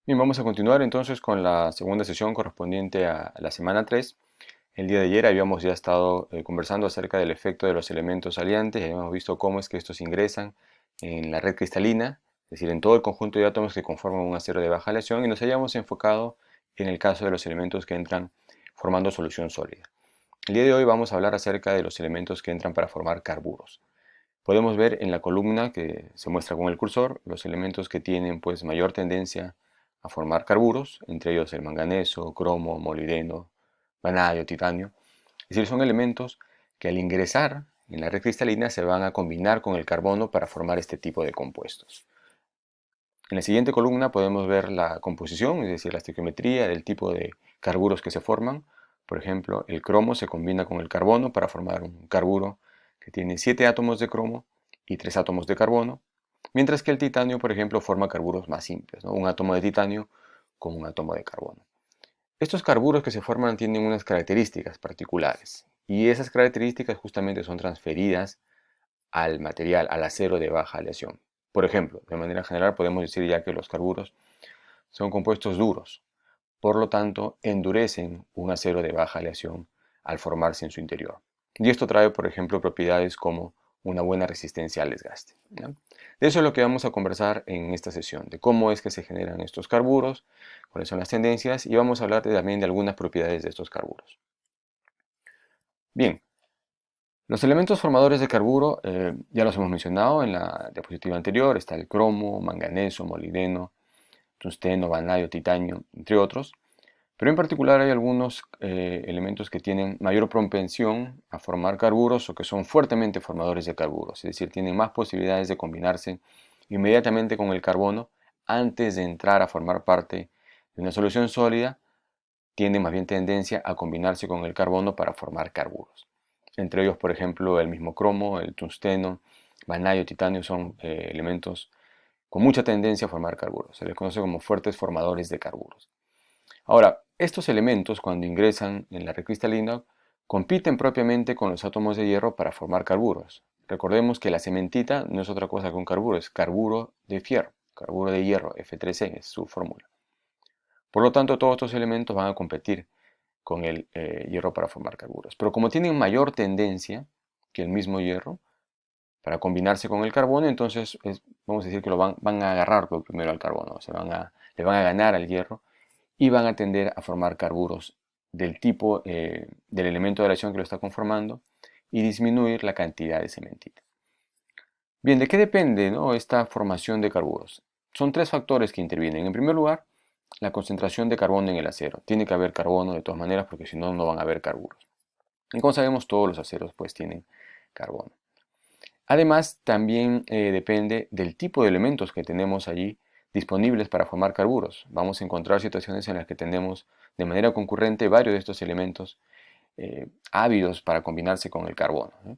Bien, vamos a continuar entonces con la segunda sesión correspondiente a la semana 3. El día de ayer habíamos ya estado conversando acerca del efecto de los elementos aliantes y habíamos visto cómo es que estos ingresan en la red cristalina, es decir, en todo el conjunto de átomos que conforman un acero de baja aleación, y nos habíamos enfocado en el caso de los elementos que entran formando solución sólida. El día de hoy vamos a hablar acerca de los elementos que entran para formar carburos. Podemos ver en la columna que se muestra con el cursor los elementos que tienen pues mayor tendencia a formar carburos, entre ellos el manganeso, cromo, molibdeno, vanadio, titanio. Es decir, son elementos que al ingresar en la red cristalina se van a combinar con el carbono para formar este tipo de compuestos. En la siguiente columna podemos ver la composición, es decir, la estequiometría del tipo de carburos que se forman. Por ejemplo, el cromo se combina con el carbono para formar un carburo que tiene 7 átomos de cromo y 3 átomos de carbono, mientras que el titanio, por ejemplo, forma carburos más simples, ¿no? Un átomo de titanio con un átomo de carbono. Estos carburos que se forman tienen unas características particulares y esas características justamente son transferidas al material, al acero de baja aleación. Por ejemplo, de manera general podemos decir ya que los carburos son compuestos duros, por lo tanto endurecen un acero de baja aleación al formarse en su interior. Y esto trae, por ejemplo, propiedades como una buena resistencia al desgaste, ¿ya? De eso es lo que vamos a conversar en esta sesión, de cómo es que se generan estos carburos, cuáles son las tendencias y vamos a hablar también de algunas propiedades de estos carburos. Bien, los elementos formadores de carburo ya los hemos mencionado en la diapositiva anterior. Está el cromo, manganeso, molibdeno, tungsteno, vanadio, titanio, entre otros. Pero en particular hay algunos elementos que tienen mayor propensión a formar carburos o que son fuertemente formadores de carburos. Es decir, tienen más posibilidades de combinarse inmediatamente con el carbono antes de entrar a formar parte de una solución sólida. Tienen más bien tendencia a combinarse con el carbono para formar carburos. Entre ellos, por ejemplo, el mismo cromo, el tungsteno, vanadio, titanio son elementos con mucha tendencia a formar carburos. Se les conoce como fuertes formadores de carburos. Ahora, estos elementos cuando ingresan en la red cristalina compiten propiamente con los átomos de hierro para formar carburos. Recordemos que la cementita no es otra cosa que un carburo, es carburo de fierro, carburo de hierro, F3E es su fórmula. Por lo tanto, todos estos elementos van a competir con el hierro para formar carburos. Pero como tienen mayor tendencia que el mismo hierro para combinarse con el carbono, entonces vamos a decir que van a agarrar primero al carbono, le van a ganar al hierro y van a tender a formar carburos del tipo del elemento de aleación que lo está conformando y disminuir la cantidad de cementita. Bien, ¿de qué depende, ¿no?, esta formación de carburos? Son tres factores que intervienen. En primer lugar, la concentración de carbono en el acero. Tiene que haber carbono de todas maneras porque si no, no van a haber carburos. Y como sabemos, todos los aceros pues tienen carbono. Además, también depende del tipo de elementos que tenemos allí disponibles para formar carburos. Vamos a encontrar situaciones en las que tenemos de manera concurrente varios de estos elementos ávidos para combinarse con el carbono, ¿eh?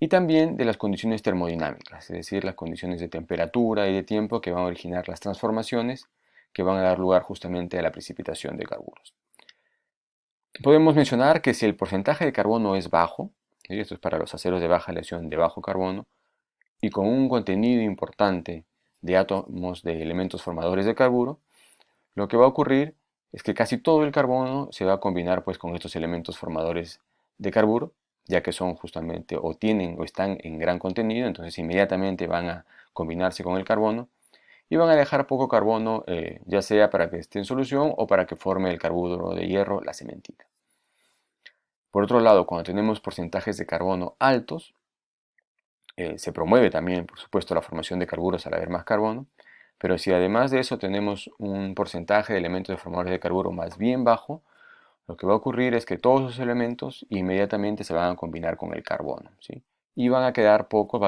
Y también de las condiciones termodinámicas, es decir, las condiciones de temperatura y de tiempo que van a originar las transformaciones que van a dar lugar justamente a la precipitación de carburos. Podemos mencionar que si el porcentaje de carbono es bajo, y esto es para los aceros de baja aleación de bajo carbono, y con un contenido importante de átomos de elementos formadores de carburo, lo que va a ocurrir es que casi todo el carbono se va a combinar pues con estos elementos formadores de carburo, ya que son justamente o tienen o están en gran contenido, entonces inmediatamente van a combinarse con el carbono y van a dejar poco carbono, ya sea para que esté en solución o para que forme el carburo de hierro, la cementita. Por otro lado, cuando tenemos porcentajes de carbono altos, se promueve también, por supuesto, la formación de carburos al haber más carbono, pero si además de eso tenemos un porcentaje de elementos de formadores de carburo más bien bajo, lo que va a ocurrir es que todos esos elementos inmediatamente se van a combinar con el carbono, ¿sí? Y va a quedar poco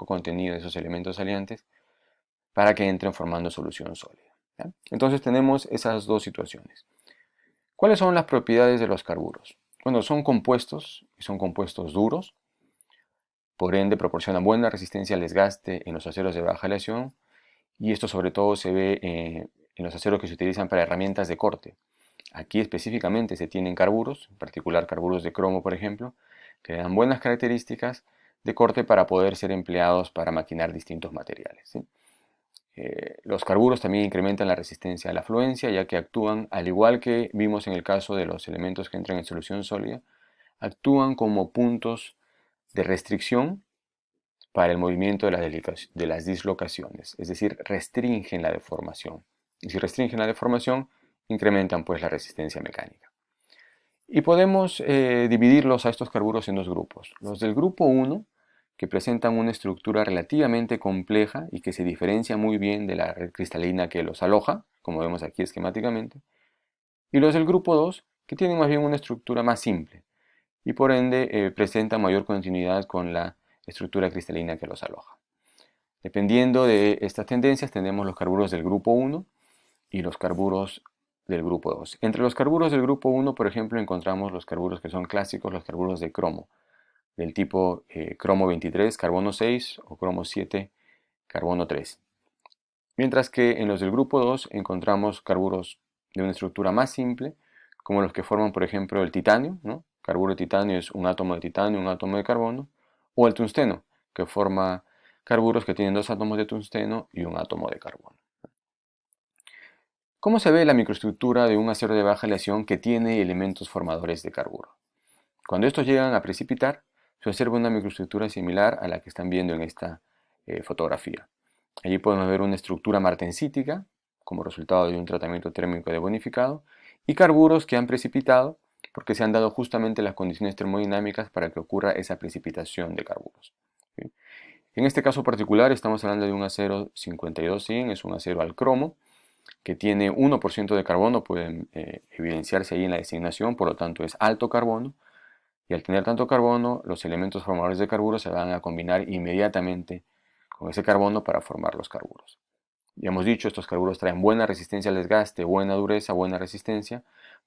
contenido de esos elementos aliantes para que entren formando solución sólida, ¿ya? Entonces tenemos esas dos situaciones. ¿Cuáles son las propiedades de los carburos? Bueno, son compuestos, y son compuestos duros, por ende proporcionan buena resistencia al desgaste en los aceros de baja aleación, y esto sobre todo se ve en los aceros que se utilizan para herramientas de corte. Aquí específicamente se tienen carburos, en particular carburos de cromo por ejemplo, que dan buenas características de corte para poder ser empleados para maquinar distintos materiales, ¿sí? Los carburos también incrementan la resistencia a la fluencia, ya que actúan, al igual que vimos en el caso de los elementos que entran en solución sólida, actúan como puntos de restricción para el movimiento de las dislocaciones, es decir, restringen la deformación. Y si restringen la deformación, incrementan pues la resistencia mecánica. Y podemos dividirlos a estos carburos en dos grupos. Los del grupo 1, que presentan una estructura relativamente compleja y que se diferencia muy bien de la red cristalina que los aloja, como vemos aquí esquemáticamente. Y los del grupo 2, que tienen más bien una estructura más simple y por ende presentan mayor continuidad con la estructura cristalina que los aloja. Dependiendo de estas tendencias, tenemos los carburos del grupo 1 y los carburos del grupo 2. Entre los carburos del grupo 1, por ejemplo, encontramos los carburos que son clásicos, los carburos de cromo, del tipo cromo 23, carbono 6 o cromo 7, carbono 3. Mientras que en los del grupo 2 encontramos carburos de una estructura más simple, como los que forman, por ejemplo, el titanio, ¿no? Carburo de titanio es un átomo de titanio, un átomo de carbono, o el tungsteno, que forma carburos que tienen dos átomos de tungsteno y un átomo de carbono. ¿Cómo se ve la microestructura de un acero de baja aleación que tiene elementos formadores de carburo? Cuando estos llegan a precipitar, se observa una microestructura similar a la que están viendo en esta fotografía. Allí podemos ver una estructura martensítica como resultado de un tratamiento térmico de bonificado y carburos que han precipitado porque se han dado justamente las condiciones termodinámicas para que ocurra esa precipitación de carburos. ¿Sí? En este caso particular estamos hablando de un acero 52-100, es un acero al cromo que tiene 1% de carbono, pueden evidenciarse ahí en la designación, por lo tanto es alto carbono, y al tener tanto carbono, los elementos formadores de carburos se van a combinar inmediatamente con ese carbono para formar los carburos. Ya hemos dicho, estos carburos traen buena resistencia al desgaste, buena dureza, buena resistencia,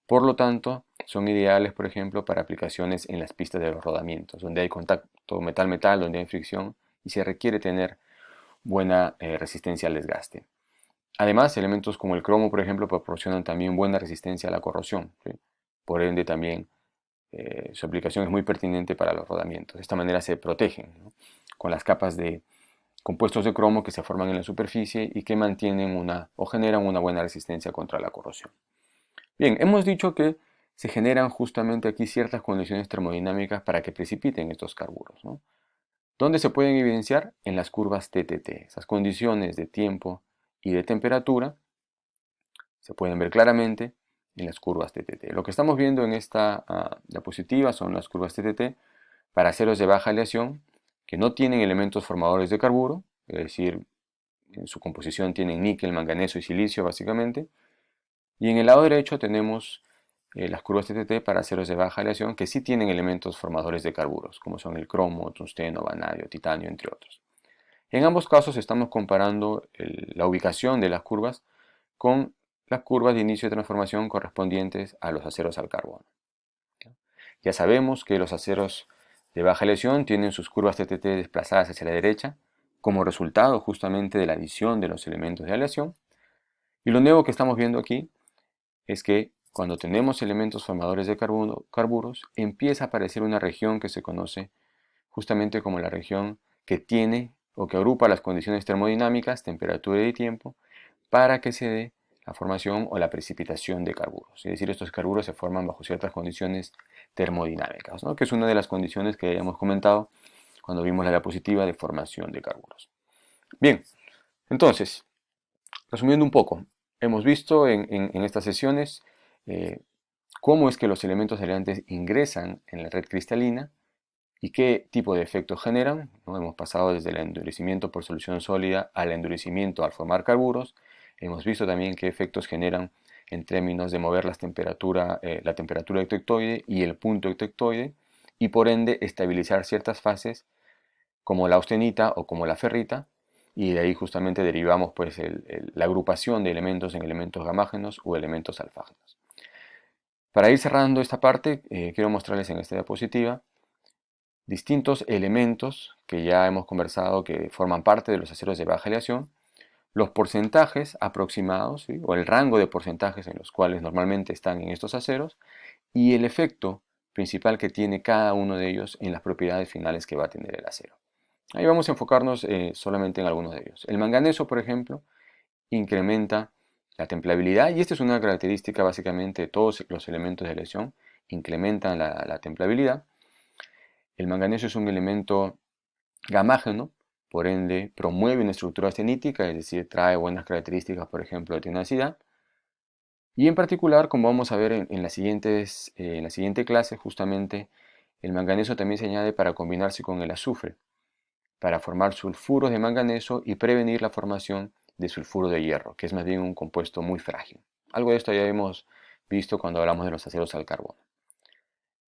por lo tanto son ideales, por ejemplo, para aplicaciones en las pistas de los rodamientos, donde hay contacto metal-metal, donde hay fricción y se requiere tener buena resistencia al desgaste. Además, elementos como el cromo, por ejemplo, proporcionan también buena resistencia a la corrosión, ¿sí? Por ende también su aplicación es muy pertinente para los rodamientos. De esta manera se protegen, ¿no? Con las capas de compuestos de cromo que se forman en la superficie y que mantienen o generan una buena resistencia contra la corrosión. Bien, hemos dicho que se generan justamente aquí ciertas condiciones termodinámicas para que precipiten estos carburos, ¿no? ¿Dónde se pueden evidenciar? En las curvas TTT. Esas condiciones de tiempo y de temperatura se pueden ver claramente en las curvas TTT. Lo que estamos viendo en esta diapositiva son las curvas TTT para aceros de baja aleación que no tienen elementos formadores de carburo, es decir, en su composición tienen níquel, manganeso y silicio básicamente. Y en el lado derecho tenemos las curvas TTT para aceros de baja aleación que sí tienen elementos formadores de carburos, como son el cromo, tungsteno, vanadio, titanio, entre otros. En ambos casos estamos comparando la ubicación de las curvas con las curvas de inicio de transformación correspondientes a los aceros al carbono. Ya sabemos que los aceros de baja aleación tienen sus curvas TTT desplazadas hacia la derecha como resultado justamente de la adición de los elementos de aleación. Y lo nuevo que estamos viendo aquí es que cuando tenemos elementos formadores de carburos, empieza a aparecer una región que se conoce justamente como la región que tiene o que agrupa las condiciones termodinámicas, temperatura y tiempo, para que se dé la formación o la precipitación de carburos. Es decir, estos carburos se forman bajo ciertas condiciones termodinámicas, ¿no? Que es una de las condiciones que hemos comentado cuando vimos la diapositiva de formación de carburos. Bien, entonces, resumiendo un poco, hemos visto en estas sesiones cómo es que los elementos aireantes ingresan en la red cristalina y qué tipo de efectos generan, ¿no? Hemos pasado desde el endurecimiento por solución sólida al endurecimiento al formar carburos. Hemos visto también qué efectos generan en términos de mover la temperatura ectectoide y el punto ectectoide y por ende estabilizar ciertas fases como la austenita o como la ferrita, y de ahí justamente derivamos pues la agrupación de elementos en elementos gamágenos o elementos alfágenos. Para ir cerrando esta parte, quiero mostrarles en esta diapositiva distintos elementos que ya hemos conversado que forman parte de los aceros de baja aleación, los porcentajes aproximados, ¿sí? O el rango de porcentajes en los cuales normalmente están en estos aceros y el efecto principal que tiene cada uno de ellos en las propiedades finales que va a tener el acero. Ahí vamos a enfocarnos solamente en algunos de ellos. El manganeso, por ejemplo, incrementa la templabilidad, y esta es una característica básicamente de todos los elementos de aleación, incrementan la templabilidad. El manganeso es un elemento gamágeno, por ende promueve una estructura astenítica, es decir, trae buenas características, por ejemplo, de tenacidad. Y en particular, como vamos a ver en la siguiente clase, justamente, el manganeso también se añade para combinarse con el azufre, para formar sulfuros de manganeso y prevenir la formación de sulfuro de hierro, que es más bien un compuesto muy frágil. Algo de esto ya hemos visto cuando hablamos de los aceros al carbono.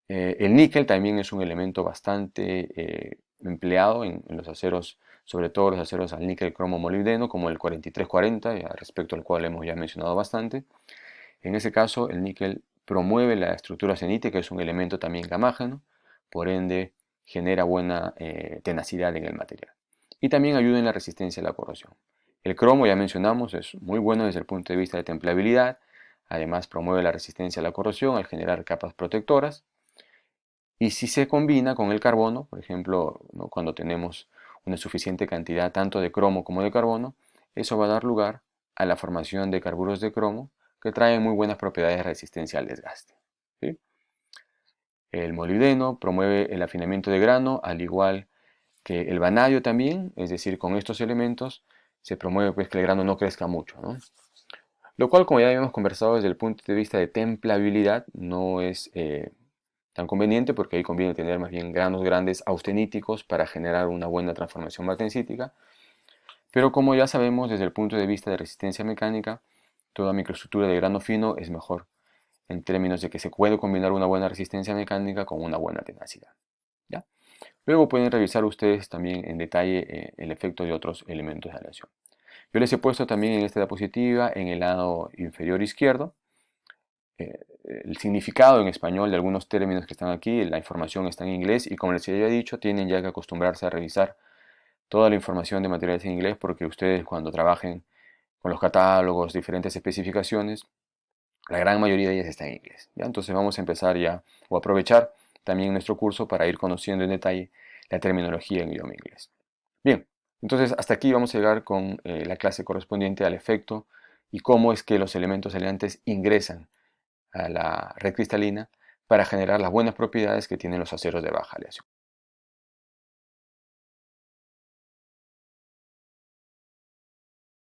El níquel también es un elemento bastante empleado en los aceros, sobre todo los aceros al níquel cromo molibdeno, como el 4340, respecto al cual hemos ya mencionado bastante. En ese caso, el níquel promueve la estructura astenítica, que es un elemento también gamágeno, por ende genera buena tenacidad en el material. Y también ayuda en la resistencia a la corrosión. El cromo, ya mencionamos, es muy bueno desde el punto de vista de templabilidad, además promueve la resistencia a la corrosión al generar capas protectoras. Y si se combina con el carbono, por ejemplo, ¿no?, cuando tenemos una suficiente cantidad tanto de cromo como de carbono, eso va a dar lugar a la formación de carburos de cromo que traen muy buenas propiedades de resistencia al desgaste. ¿Sí? El molibdeno promueve el afinamiento de grano, al igual que el vanadio también, es decir, con estos elementos se promueve pues, que el grano no crezca mucho, ¿no? Lo cual, como ya habíamos conversado desde el punto de vista de templabilidad, no es tan conveniente, porque ahí conviene tener más bien granos grandes austeníticos para generar una buena transformación martensítica. Pero como ya sabemos desde el punto de vista de resistencia mecánica, toda microestructura de grano fino es mejor, en términos de que se puede combinar una buena resistencia mecánica con una buena tenacidad. ¿Ya? Luego pueden revisar ustedes también en detalle el efecto de otros elementos de aleación. Yo les he puesto también en esta diapositiva, en el lado inferior izquierdo, el significado en español de algunos términos que están aquí. La información está en inglés y, como les había dicho, tienen ya que acostumbrarse a revisar toda la información de materiales en inglés, porque ustedes, cuando trabajen con los catálogos, diferentes especificaciones, la gran mayoría de ellas está en inglés. ¿Ya? Entonces vamos a empezar ya, o aprovechar también nuestro curso para ir conociendo en detalle la terminología en idioma inglés. Bien, entonces hasta aquí vamos a llegar con la clase correspondiente al efecto y cómo es que los elementos aliantes ingresan a la red cristalina para generar las buenas propiedades que tienen los aceros de baja aleación.